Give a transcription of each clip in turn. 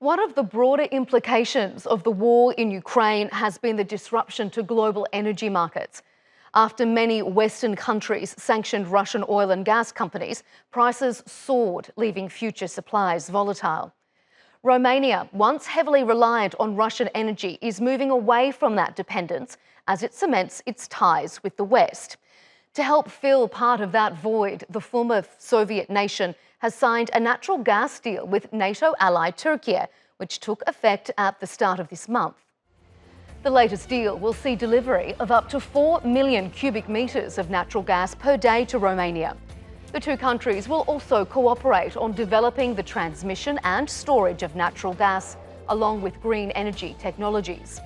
One of the broader implications of the war in Ukraine has been the disruption to global energy markets. After many Western countries sanctioned Russian oil and gas companies, prices soared, leaving future supplies volatile. Romania, once heavily reliant on Russian energy, is moving away from that dependence as it cements its ties with the West. To help fill part of that void, the former Soviet nation has signed a natural gas deal with NATO ally Türkiye, which took effect at the start of this month. The latest deal will see delivery of up to 4 million cubic metres of natural gas per day to Romania. The two countries will also cooperate on developing the transmission and storage of natural gas, along with green energy technologies.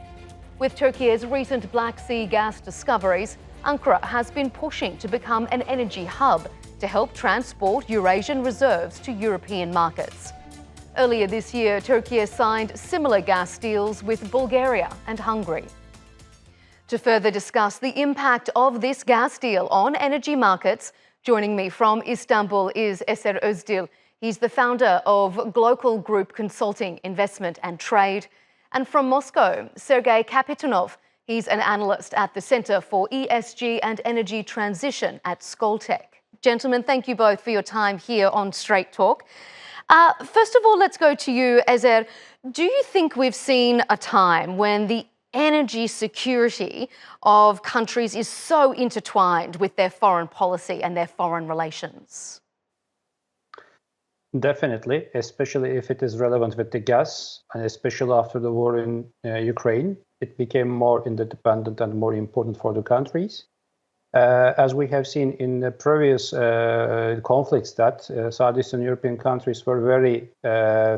With Turkiye's recent Black Sea gas discoveries, Ankara has been pushing to become an energy hub to help transport Eurasian reserves to European markets. Earlier this year, Turkey signed similar gas deals with Bulgaria and Hungary. To further discuss the impact of this gas deal on energy markets, joining me from Istanbul is Eser Özdil. He's the founder of Global Group Consulting, Investment and Trade. And from Moscow, Sergei Kapitonov. He's an analyst at the Center for ESG and Energy Transition at Skoltech. Gentlemen, thank you both for your time here on Straight Talk. First of all, let's go to you, Eser. Do you think we've seen a time when the energy security of countries is so intertwined with their foreign policy and their foreign relations? Definitely, especially if it is relevant with the gas, and especially after the war in Ukraine, it became more interdependent and more important for the countries. As we have seen in the previous conflicts, that Southeastern European countries were very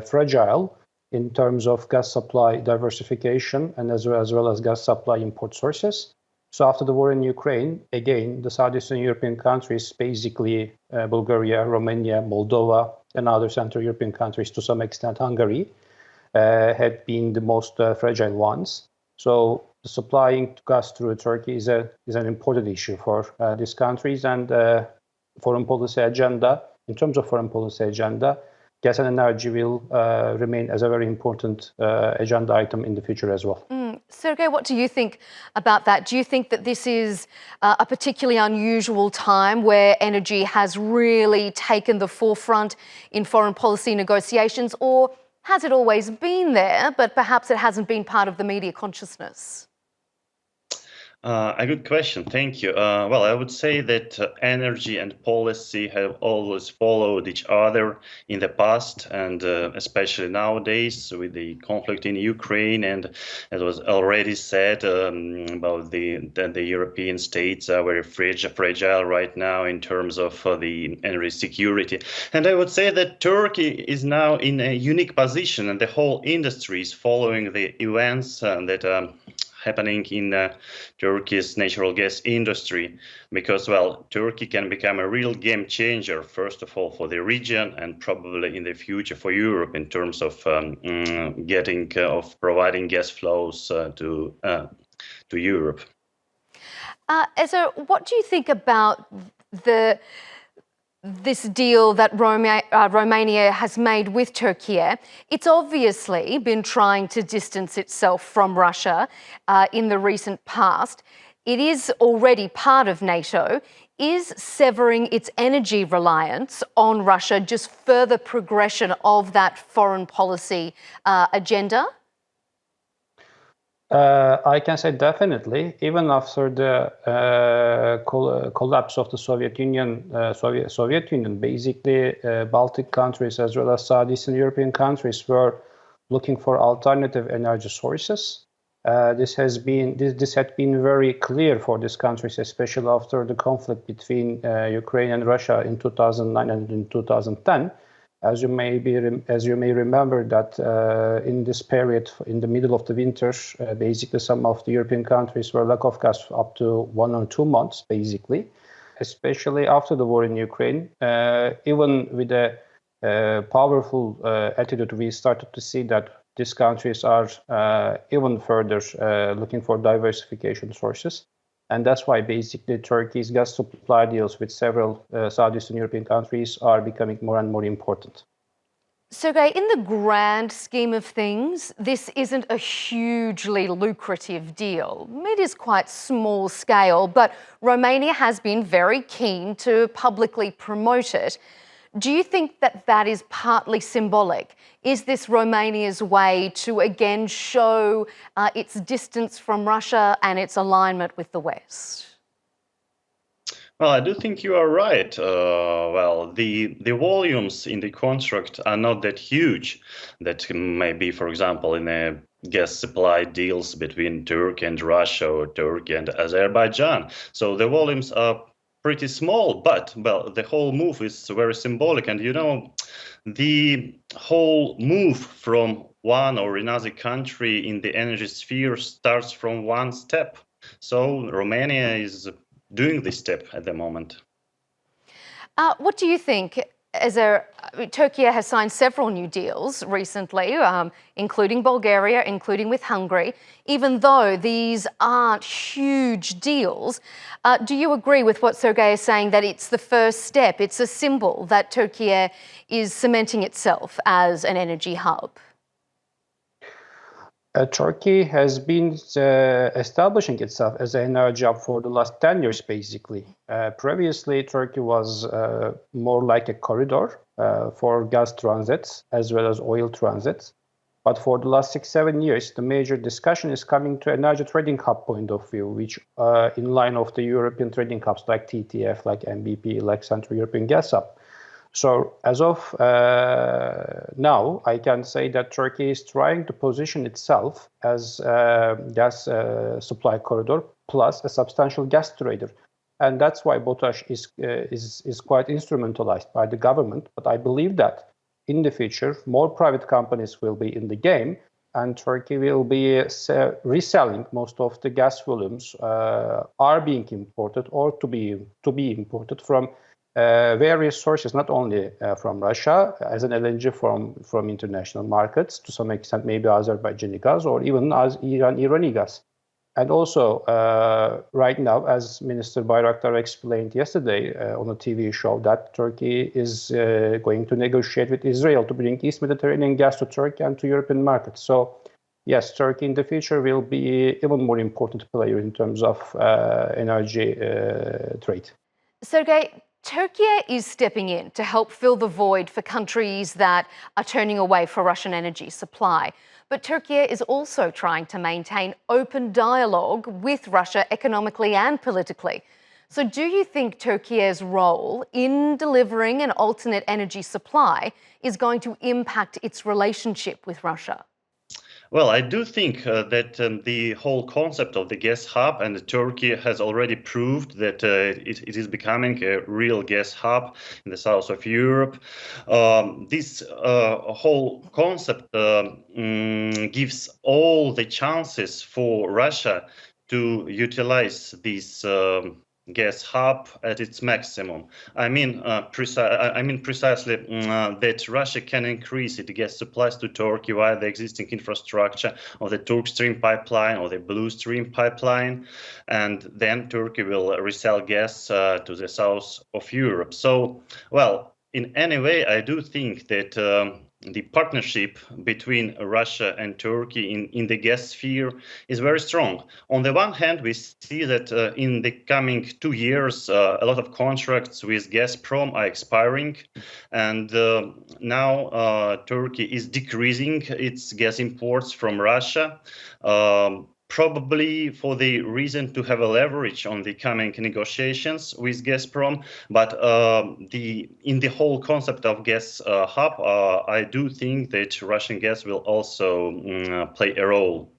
fragile in terms of gas supply diversification and as well as gas supply import sources. So after the war in Ukraine, again, the Southeastern European countries, basically Bulgaria, Romania, Moldova, and other Central European countries, to some extent Hungary, had been the most fragile ones. So supplying gas through Turkey is an important issue for these countries, and foreign policy agenda. In terms of foreign policy agenda, gas and energy will remain as a very important agenda item in the future as well. Sergei, what do you think about that? Do you think that this is a particularly unusual time where energy has really taken the forefront in foreign policy negotiations, or has it always been there, but perhaps it hasn't been part of the media consciousness? A good question, thank you. Well, I would say that energy and policy have always followed each other in the past, and especially nowadays with the conflict in Ukraine. And as was already said about the European states are very fragile right now in terms of the energy security. And I would say that Turkey is now in a unique position, and the whole industry is following the events that happening in Turkey's natural gas industry, because, well, Turkey can become a real game changer, first of all, for the region and probably in the future for Europe in terms of providing gas flows to Europe. Eser, what do you think about this deal that Romania has made with Türkiye? It's obviously been trying to distance itself from Russia in the recent past. It is already part of NATO. Is severing its energy reliance on Russia just further progression of that foreign policy agenda? I can say definitely. Even after the collapse of the Soviet Union, basically Baltic countries as well as Southeastern European countries were looking for alternative energy sources. This had been very clear for these countries, especially after the conflict between Ukraine and Russia in 2009 and in 2010. As you may remember that in this period, in the middle of the winter, basically some of the European countries were lack of gas up to 1 or 2 months, basically, especially after the war in Ukraine. Even with a powerful attitude, we started to see that these countries are even further looking for diversification sources. And that's why basically Turkey's gas supply deals with several Southeastern European countries are becoming more and more important. Sergei, in the grand scheme of things, this isn't a hugely lucrative deal. It is quite small scale, but Romania has been very keen to publicly promote it. Do you think that that is partly symbolic? Is this Romania's way to again show its distance from Russia and its alignment with the West? Well, I do think you are right. Well, the volumes in the contract are not that huge. That may be, for example, in a gas supply deals between Turkey and Russia or Turkey and Azerbaijan. So the volumes are pretty small, but well, the whole move is very symbolic. And the whole move from one or another country in the energy sphere starts from one step. So Romania is doing this step at the moment. What do you think? Turkey has signed several new deals recently, including Bulgaria, including with Hungary. Even though these aren't huge deals, do you agree with what Sergei is saying, that it's the first step, it's a symbol that Turkey is cementing itself as an energy hub? Turkey has been establishing itself as an energy hub for the last 10 years, basically. Previously, Turkey was more like a corridor for gas transits as well as oil transits. But for the last 6-7 years, the major discussion is coming to energy trading hub point of view, which in line of the European trading hubs like TTF, like MBP, like Central European Gas Hub. So as of now, I can say that Turkey is trying to position itself as a gas supply corridor plus a substantial gas trader. And that's why BOTAŞ is quite instrumentalized by the government. But I believe that in the future, more private companies will be in the game, and Turkey will be reselling most of the gas volumes are being imported or to be imported from various sources, not only from Russia as an LNG from international markets, to some extent maybe Azerbaijani gas or even as Irani gas. And also right now, as Minister Bayraktar explained yesterday on a TV show, that Turkey is going to negotiate with Israel to bring East Mediterranean gas to Turkey and to European markets. So yes, Turkey in the future will be even more important player in terms of energy trade. Sergei, Turkey is stepping in to help fill the void for countries that are turning away for Russian energy supply. But Turkey is also trying to maintain open dialogue with Russia economically and politically. So do you think Turkey's role in delivering an alternate energy supply is going to impact its relationship with Russia? Well, I do think that the whole concept of the gas hub, and Turkey has already proved that it is becoming a real gas hub in the south of Europe. This whole concept gives all the chances for Russia to utilize this gas hub at its maximum. I mean precisely that Russia can increase its gas supplies to Turkey via the existing infrastructure of the Turk Stream pipeline or the Blue Stream pipeline, and then Turkey will resell gas to the south of Europe. So, well, in any way, I do think that the partnership between Russia and Turkey in the gas sphere is very strong. On the one hand, we see that in the coming 2 years, a lot of contracts with Gazprom are expiring, and now Turkey is decreasing its gas imports from Russia. Probably for the reason to have a leverage on the coming negotiations with Gazprom, but in the whole concept of gas hub, I do think that Russian gas will also play a role.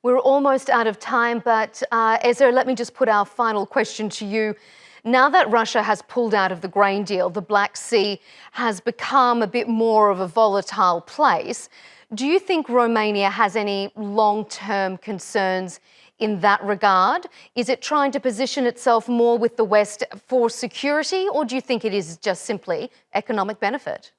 We're almost out of time, but Ezer, let me just put our final question to you. Now that Russia has pulled out of the grain deal, the Black Sea has become a bit more of a volatile place. Do you think Romania has any long-term concerns in that regard? Is it trying to position itself more with the West for security, or do you think it is just simply economic benefit?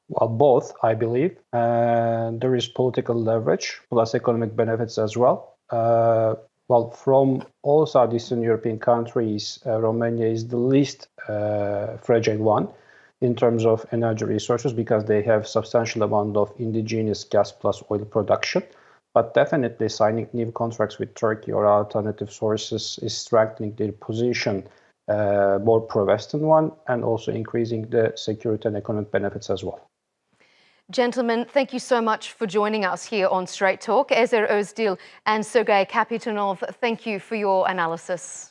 Well, both, I believe. There is political leverage plus economic benefits as well. Well, from all Southeastern European countries, Romania is the least fragile one. in terms of energy resources because they have substantial amount of indigenous gas plus oil production. But definitely signing new contracts with Turkey or alternative sources is strengthening their position, more pro-Western one, and also increasing the security and economic benefits as well. Gentlemen, thank you so much for joining us here on Straight Talk. Ezer Özdil and Sergey Kapitonov, thank you for your analysis.